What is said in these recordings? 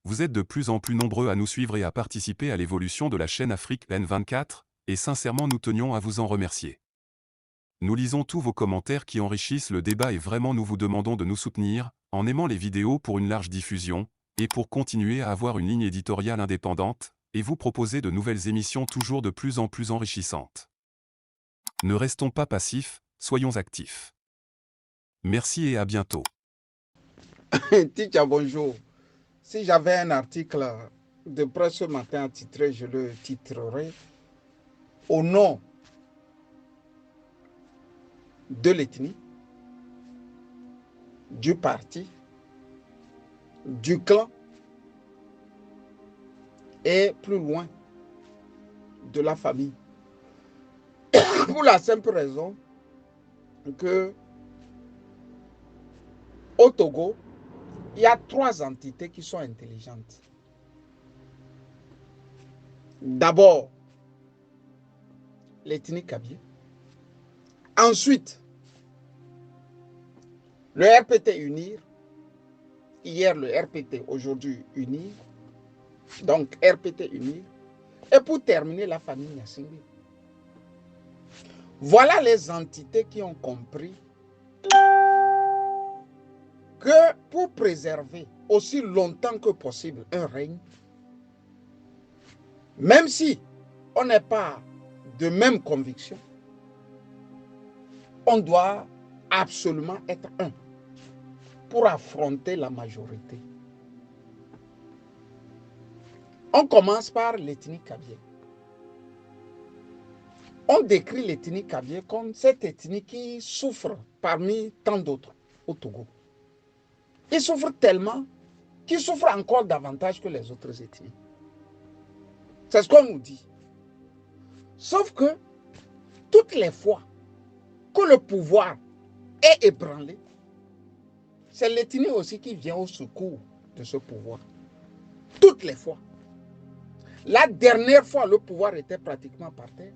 Vous êtes de plus en plus nombreux à nous suivre et à participer à l'évolution de la chaîne Afrique N24, et sincèrement nous tenions à vous en remercier. Nous lisons tous vos commentaires qui enrichissent le débat et vraiment nous vous demandons de nous soutenir, en aimant les vidéos pour une large diffusion, et pour continuer à avoir une ligne éditoriale indépendante, et vous proposer de nouvelles émissions toujours de plus en plus enrichissantes. Ne restons pas passifs, soyons actifs. Merci et à bientôt. Ticha, bonjour. Si j'avais un article de presse ce matin à titrer, je le titrerais au nom de l'ethnie, du parti, du clan et plus loin de la famille. Pour la simple raison que au Togo, il y a 3 entités qui sont intelligentes. D'abord, l'ethnie Kabye. Ensuite, le RPT Unir. Hier, le RPT, aujourd'hui Unir. Donc, RPT Unir. Et pour terminer, la famille Nyassingbe. Voilà les entités qui ont compris que pour préserver aussi longtemps que possible un règne, même si on n'est pas de même conviction, on doit absolument être un pour affronter la majorité. On commence par l'ethnie Kabye. On décrit l'ethnie Kabye comme cette ethnie qui souffre parmi tant d'autres au Togo. Ils souffrent tellement qu'ils souffrent encore davantage que les autres ethnies. C'est ce qu'on nous dit. Sauf que toutes les fois que le pouvoir est ébranlé, c'est l'ethnie aussi qui vient au secours de ce pouvoir. Toutes les fois. La dernière fois, le pouvoir était pratiquement par terre.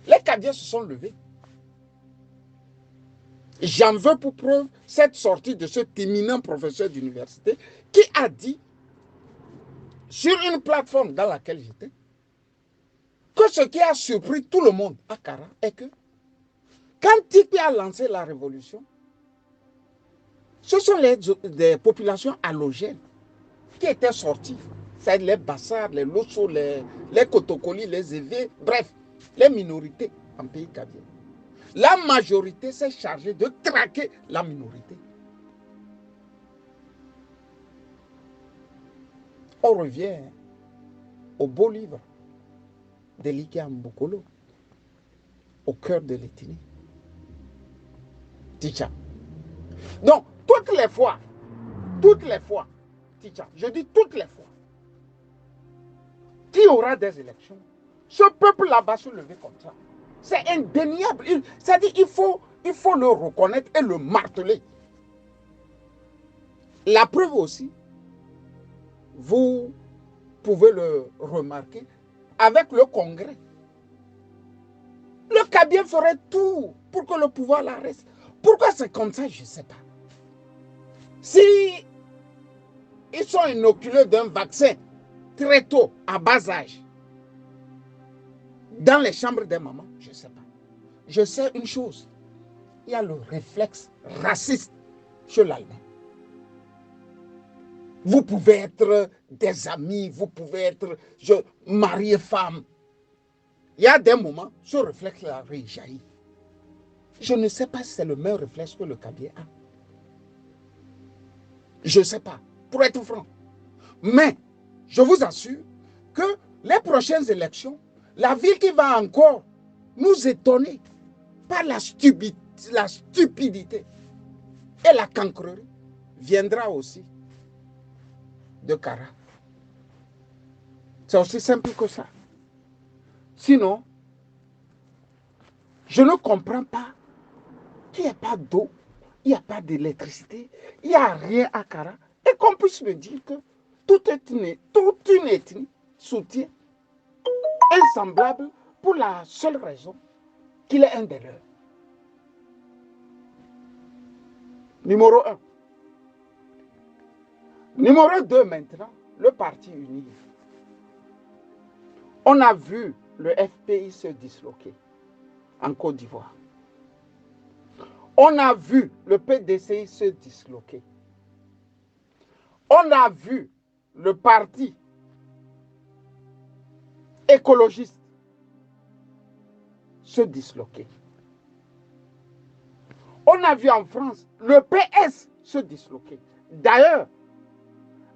Les Kabyens se sont levés. J'en veux pour preuve cette sortie de cet éminent professeur d'université qui a dit, sur une plateforme dans laquelle j'étais, que ce qui a surpris tout le monde à Kara est que quand Tipi a lancé la révolution, ce sont des populations allogènes qui étaient sorties. C'est les Bassars, les Losso, les Kotokoli, les Évé, bref, les minorités en pays kabyle. La majorité s'est chargée de traquer la minorité. On revient au beau livre de Likia Mbokolo, au cœur de l'ethnie. Ticha. Donc, toutes les fois, Ticha, je dis toutes les fois, qu'il y aura des élections, ce peuple là-bas se lever comme ça. C'est indéniable. C'est-à-dire qu'il faut le reconnaître et le marteler. La preuve aussi, vous pouvez le remarquer avec le Congrès. Le Kabyen ferait tout pour que le pouvoir la reste. Pourquoi c'est comme ça, je ne sais pas. Si ils sont inoculés d'un vaccin très tôt, à bas âge, dans les chambres des mamans, je ne sais pas. Je sais une chose, il y a le réflexe raciste chez l'Allemand. Vous pouvez être des amis, vous pouvez être mari et femme. Il y a des moments, ce réflexe-là réjaillit. Je ne sais pas si c'est le même réflexe que le Kabye a. Je ne sais pas, pour être franc. Mais je vous assure que les prochaines élections, la ville qui va encore nous étonner par la stupidité et la cancrerie viendra aussi de Kara. C'est aussi simple que ça. Sinon, je ne comprends pas qu'il n'y ait pas d'eau, il n'y a pas d'électricité, il n'y a rien à Kara, et qu'on puisse me dire que toute une ethnie soutient un semblable pour la seule raison qu'il est un des leurs. Numéro 1. Numéro 2 maintenant, le parti uni. On a vu le FPI se disloquer en Côte d'Ivoire. On a vu le PDCI se disloquer. On a vu le parti écologiste se disloquer. On a vu en France le PS se disloquer. D'ailleurs,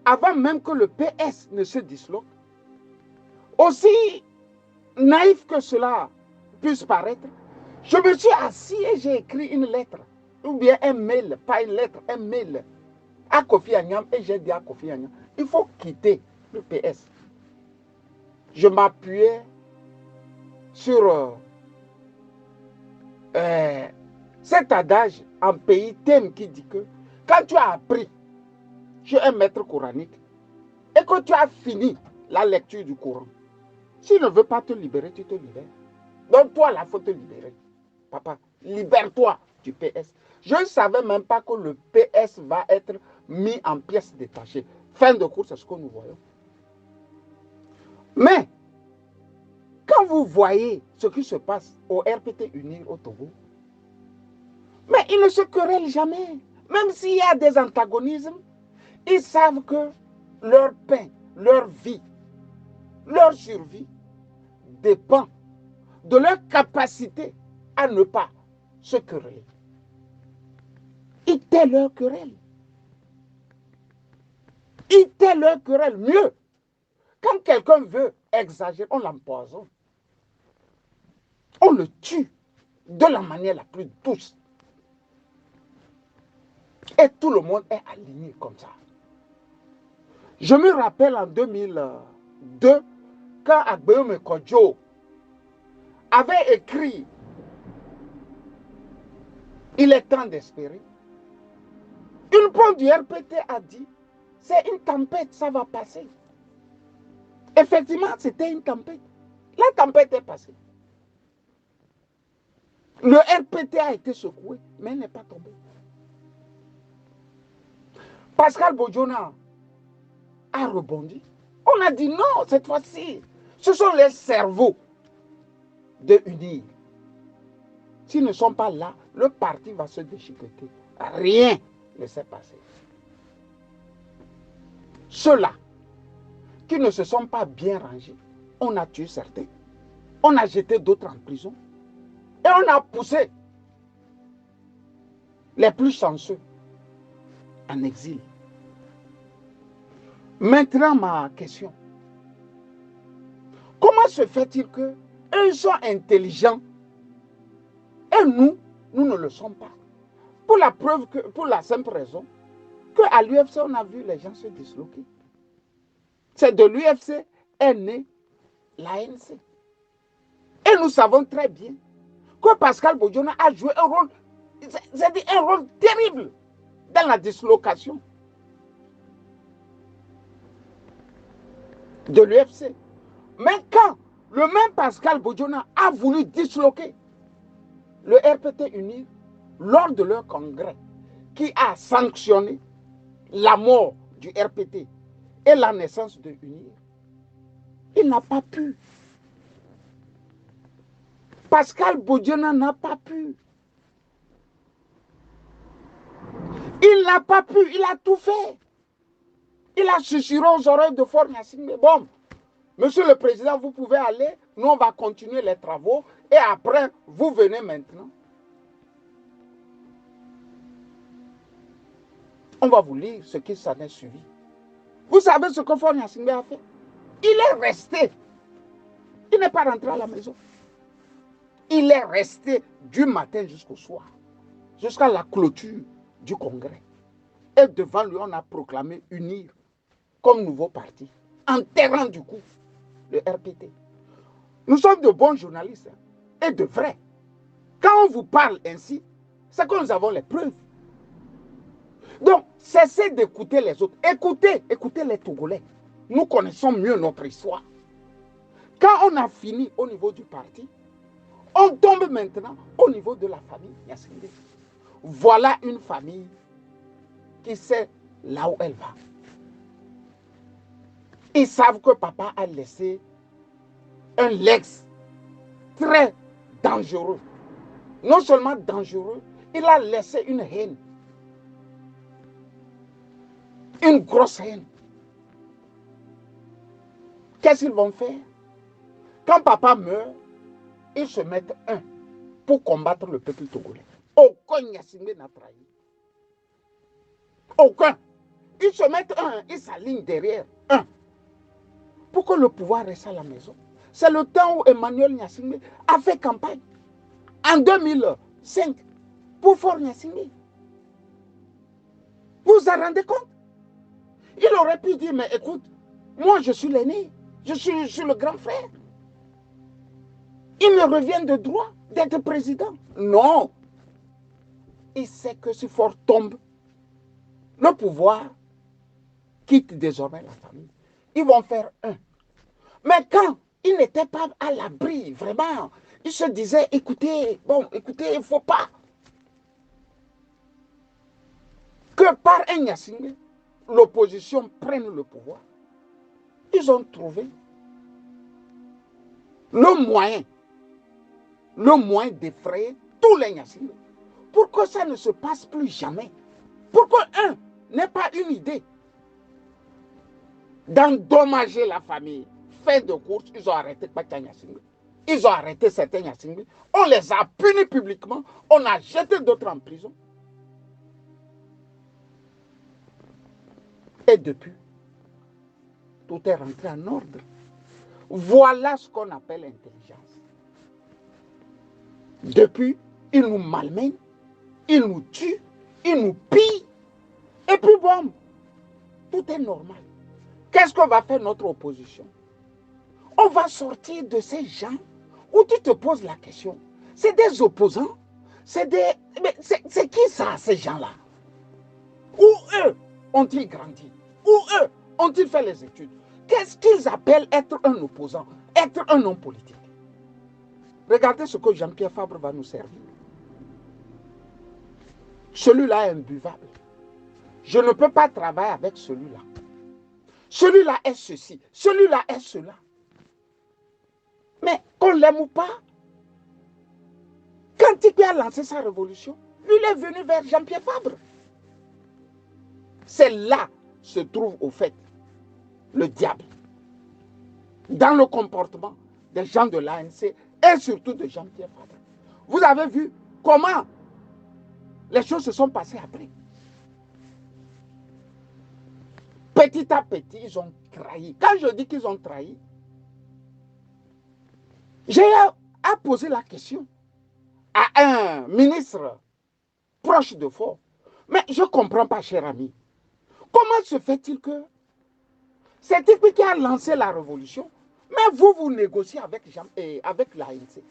avant même que le PS ne se disloque, aussi naïf que cela puisse paraître, je me suis assis et j'ai écrit une lettre, ou bien un mail, pas une lettre, un mail à Kofi Annan, et j'ai dit à Kofi Annan, il faut quitter le PS. Je m'appuyais sur cet adage en pays thème qui dit que quand tu as appris chez un maître coranique et que tu as fini la lecture du Coran, s'il ne veut pas te libérer, tu te libères. Donc toi, il faut te libérer. Papa, libère-toi du PS. Je ne savais même pas que le PS va être mis en pièces détachées. Fin de course, c'est ce que nous voyons. Mais, quand vous voyez ce qui se passe au RPT Unir au Togo, mais ils ne se querellent jamais. Même s'il y a des antagonismes, ils savent que leur pain, leur vie, leur survie dépend de leur capacité à ne pas se quereller. Ils taient leur querelle. Ils taient leur querelle. Mieux, quand quelqu'un veut exagérer, on l'empoisonne. On le tue de la manière la plus douce. Et tout le monde est aligné comme ça. Je me rappelle en 2002, quand Agbeyome Kodjo avait écrit « Il est temps d'espérer », une pointe du RPT a dit « C'est une tempête, ça va passer ». Effectivement, c'était une tempête. La tempête est passée. Le RPT a été secoué, mais il n'est pas tombé. Pascal Bojona a rebondi. On a dit non, cette fois-ci, ce sont les cerveaux de UNIR. S'ils ne sont pas là, le parti va se déchiqueter. Rien ne s'est passé. Ceux-là qui ne se sont pas bien rangés, on a tué certains, on a jeté d'autres en prison et on a poussé les plus chanceux en exil. Maintenant, ma question. Comment se fait-il qu'eux sont intelligents et nous ne le sommes pas? Pour la preuve que, pour la simple raison qu'à l'UFC, on a vu les gens se disloquer. C'est de l'UFC est née l'ANC. Et nous savons très bien que Pascal Bojona a joué un rôle, c'est un rôle terrible dans la dislocation de l'UFC. Mais quand le même Pascal Bojona a voulu disloquer le RPT Unir lors de leur congrès, qui a sanctionné la mort du RPT et la naissance de Unir, il n'a pas pu. Pascal Bojona n'a pas pu. Il n'a pas pu, il a tout fait. Il a susurré aux oreilles de Faure Gnassingbé. Bon, monsieur le président, vous pouvez aller, nous on va continuer les travaux et après, vous venez maintenant. On va vous lire ce qui s'en est suivi. Vous savez ce que Faure Gnassingbé a fait? Il est resté. Il n'est pas rentré à la maison. Il est resté du matin jusqu'au soir, jusqu'à la clôture du congrès. Et devant lui, on a proclamé Unir comme nouveau parti, enterrant du coup le RPT. Nous sommes de bons journalistes et de vrais. Quand on vous parle ainsi, c'est que nous avons les preuves. Donc, cessez d'écouter les autres. Écoutez les Togolais. Nous connaissons mieux notre histoire. Quand on a fini au niveau du parti, on tombe maintenant au niveau de la famille Gnassingbé. Voilà une famille qui sait là où elle va. Ils savent que papa a laissé un legs très dangereux. Non seulement dangereux, il a laissé une haine. Une grosse haine. Qu'est-ce qu'ils vont faire? Quand papa meurt, ils se mettent un pour combattre le peuple togolais. Aucun Gnassingbé n'a trahi. Aucun. Ils se mettent un, ils s'alignent derrière un. Pour que le pouvoir reste à la maison. C'est le temps où Emmanuel Gnassingbé a fait campagne. En 2005, pour Fort Gnassingbé. Vous vous en rendez compte? Il aurait pu dire, mais écoute, moi je suis l'aîné, je suis le grand frère. Il me revient de droit d'être président. Non. Il sait que si Fort tombe, le pouvoir quitte désormais la famille. Ils vont faire un. Mais quand ils n'étaient pas à l'abri, vraiment, ils se disaient, écoutez, il ne faut pas que par un Gnassingbé, l'opposition prenne le pouvoir. Ils ont trouvé le moyen d'effrayer tous les Gnassingbé. Pour que ça ne se passe plus jamais. Pour que un n'ait pas une idée d'endommager la famille. Fin de course, ils ont arrêté Kpacha Gnassingbé. Ils ont arrêté certains Gnassingbé. On les a punis publiquement. On a jeté d'autres en prison. Et depuis, tout est rentré en ordre. Voilà ce qu'on appelle l'intelligence. Depuis, ils nous malmènent, ils nous tuent, ils nous pillent. Et puis bon, tout est normal. Qu'est-ce que va faire notre opposition? On va sortir de ces gens où tu te poses la question. C'est des opposants? C'est qui ça, ces gens-là? Où eux ont-ils grandi? Où eux ont-ils fait les études? Qu'est-ce qu'ils appellent être un opposant, être un homme politique? Regardez ce que Jean-Pierre Fabre va nous servir. Celui-là est imbuvable. Je ne peux pas travailler avec celui-là. Celui-là est ceci, celui-là est cela. Mais qu'on l'aime ou pas, quand Tikpi a lancé sa révolution, lui il est venu vers Jean-Pierre Fabre. C'est là se trouve au fait le diable. Dans le comportement des gens de l'ANC et surtout de Jean-Pierre Fabre. Vous avez vu comment les choses se sont passées après. Petit à petit, ils ont trahi. Quand je dis qu'ils ont trahi, j'ai à poser la question à un ministre proche de Fort. Mais je ne comprends pas, cher ami. Comment se fait-il que c'est Tikpi qui a lancé la révolution, mais vous négociez avec l'ANC?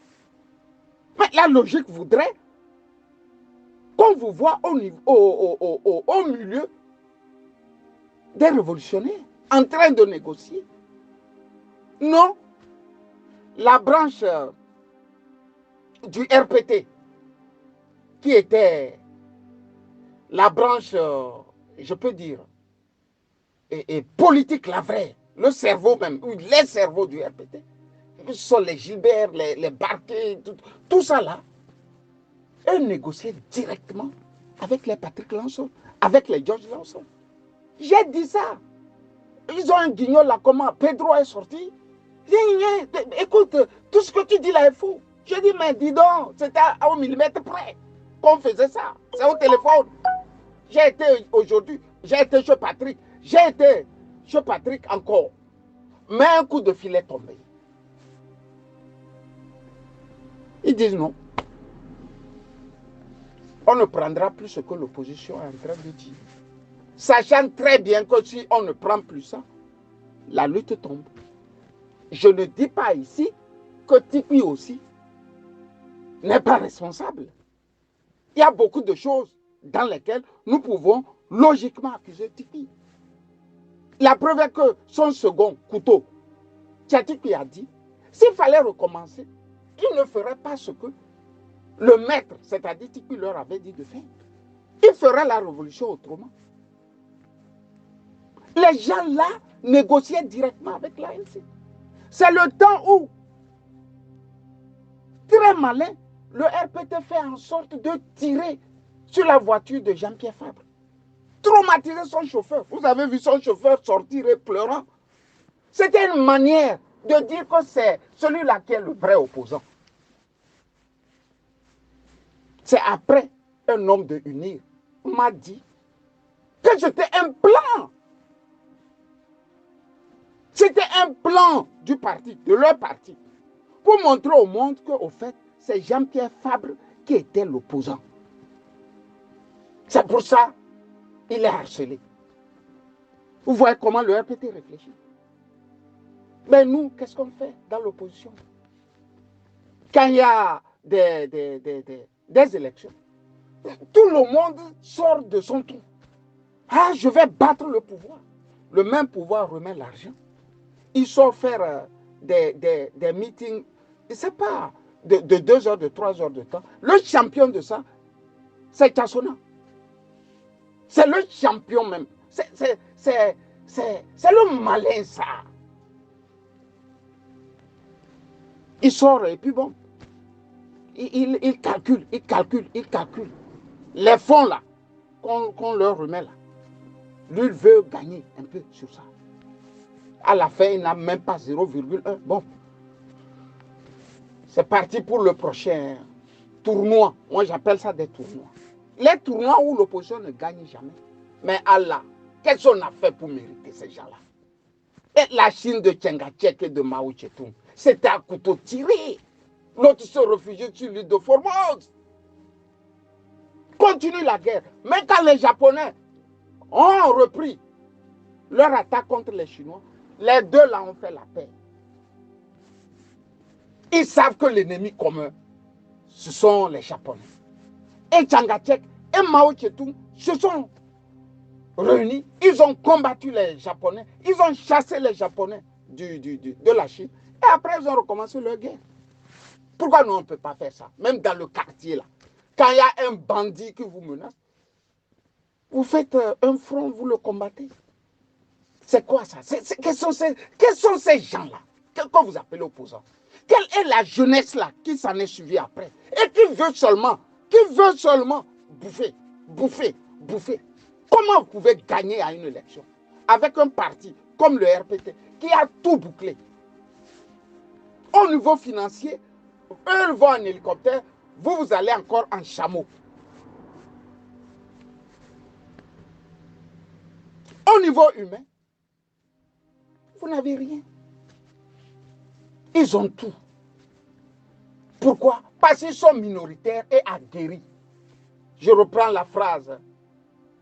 Mais la logique voudrait qu'on vous voit au milieu des révolutionnaires en train de négocier. Non. La branche du RPT, qui était la branche, je peux dire, et politique, la vraie, le cerveau même, les cerveaux du RPT, ce sont les Gilbert, les Barquet, tout ça là, eux négociaient directement avec les Patrick Lanson, avec les George Lanson. J'ai dit ça. Ils ont un guignol là, comment Pedro est sorti. Écoute, tout ce que tu dis là est faux. Je dis, mais dis donc, c'était au millimètre près qu'on faisait ça. C'est au téléphone. J'ai été aujourd'hui, j'ai été chez Patrick. J'ai été chez Patrick encore. Mais un coup de filet tombé. Ils disent non. On ne prendra plus ce que l'opposition est en train de dire. Sachant très bien que si on ne prend plus ça, la lutte tombe. Je ne dis pas ici que Tikpi aussi n'est pas responsable. Il y a beaucoup de choses dans lesquelles nous pouvons logiquement accuser Tikpi. La preuve est que son second couteau, Tikpi a dit, s'il fallait recommencer, il ne ferait pas ce que le maître, c'est-à-dire Tikpi, leur avait dit de faire. Il ferait la révolution autrement. Les gens là négociait directement avec l'ANC. C'est le temps où, très malin, le RPT fait en sorte de tirer sur la voiture de Jean-Pierre Fabre. Traumatiser son chauffeur. Vous avez vu son chauffeur sortir et pleurant. C'était une manière de dire que c'est celui-là qui est le vrai opposant. C'est après un homme de UNIR m'a dit que c'était un plan. C'était un plan du parti, de leur parti, pour montrer au monde qu'au fait, c'est Jean-Pierre Fabre qui était l'opposant. C'est pour ça qu'il est harcelé. Vous voyez comment le RPT réfléchit. Mais nous, qu'est-ce qu'on fait dans l'opposition? Quand il y a des élections, tout le monde sort de son trou. Ah, je vais battre le pouvoir. Le même pouvoir remet l'argent. Il sort faire des meetings, je ne sais pas, de 2 heures, de 3 heures de temps. Le champion de ça, c'est Tchassona. C'est le champion même. C'est le malin, ça. Il sort et puis bon, il calcule. Les fonds là, qu'on leur remet là, lui veut gagner un peu sur ça. À la fin, il n'a même pas 0,1. Bon, c'est parti pour le prochain tournoi. Moi, j'appelle ça des tournois. Les tournois où l'opposition ne gagne jamais. Mais Allah, qu'est-ce qu'on a fait pour mériter ces gens-là? Et la Chine de Tchengachek et de Mao Tse-tung, c'était à couteau tiré. L'autre se réfugie sur l'île de Formose. Continue la guerre. Mais quand les Japonais ont repris leur attaque contre les Chinois, les deux là ont fait la paix. Ils savent que l'ennemi commun, ce sont les Japonais. Et Tchangachek et Mao Tse-tung se sont réunis. Ils ont combattu les Japonais. Ils ont chassé les Japonais de la Chine. Et après, ils ont recommencé leur guerre. Pourquoi nous, on ne peut pas faire ça? Même dans le quartier, là. Quand il y a un bandit qui vous menace, vous faites un front, vous le combattez. C'est quoi ça? Quels sont ces gens-là que vous appelez opposants? Quelle est la jeunesse là qui s'en est suivie après? Et qui veut seulement bouffer. Comment vous pouvez gagner à une élection avec un parti comme le RPT qui a tout bouclé? Au niveau financier, eux vont en hélicoptère, vous allez encore en chameau. Au niveau humain, vous n'avez rien. Ils ont tout. Pourquoi? Parce qu'ils sont minoritaires et aguerris. Je reprends la phrase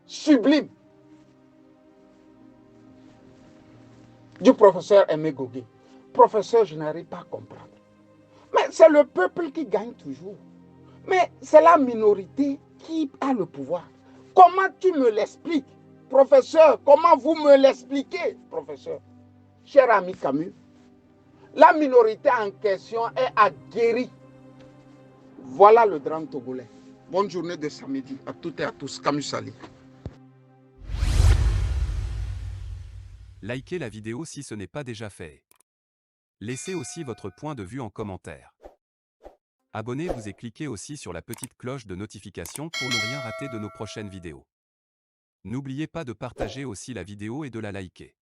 sublime du professeur Aimé Gougué. Professeur, je n'arrive pas à comprendre. Mais c'est le peuple qui gagne toujours. Mais c'est la minorité qui a le pouvoir. Comment tu me l'expliques, professeur? Comment vous me l'expliquez, professeur? Cher ami Camus, la minorité en question est aguerrie. Voilà le drame togolais. Bonne journée de samedi à toutes et à tous. Camus Sali. Likez la vidéo si ce n'est pas déjà fait. Laissez aussi votre point de vue en commentaire. Abonnez-vous et cliquez aussi sur la petite cloche de notification pour ne rien rater de nos prochaines vidéos. N'oubliez pas de partager aussi la vidéo et de la liker.